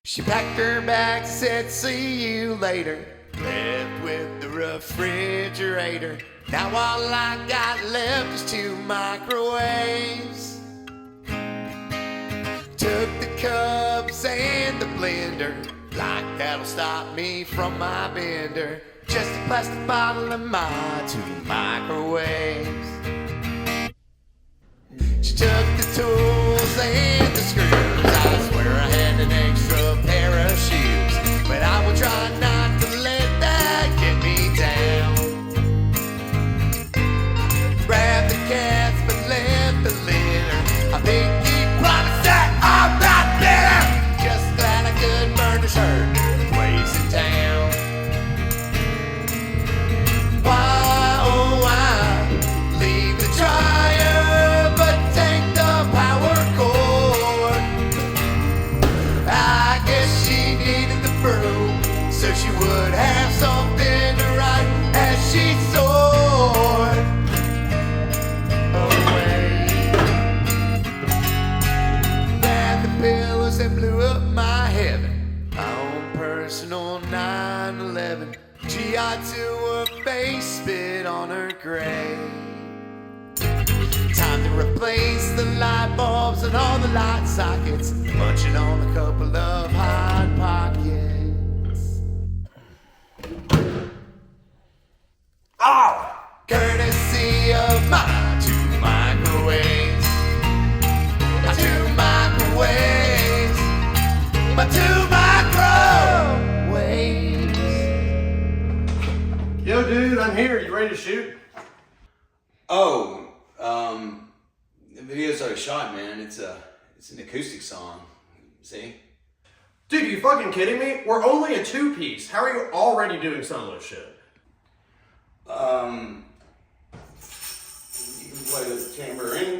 She packed her bags, said see you later. Left with the refrigerator. Now all I got left is 2 microwaves. Took the cups and the blender, like that'll stop me from my bender. Just a plastic bottle and my 2 microwaves. She took the tools and the screws. I swear I had an extra pair of shoes, but I will try not to let that get me down. Grabbed the cats but left the litter. I pinky promise that I'm not bitter. Just glad I could burn the shirt. Place in town. Why, oh why, leave the dryer but take the power cord? I guess she needed the broom so she would have something to write as she soared away. Grabbed the pillows and blew up my heaven. My own personal 9/11. G.I. to her face, spit on her grave. Time to replace the light bulbs and all the light sockets. Munching on a couple of Hot Pockets. Oh! Courtesy of my 2 microwaves. My 2 microwaves. My 2 microwaves. Yo, dude, I'm here. You ready to shoot? Oh, the video's already shot, man. It's an acoustic song. See? Dude, you fucking kidding me? We're only a 2-piece. How are you already doing solo shit? You can play with tambourine.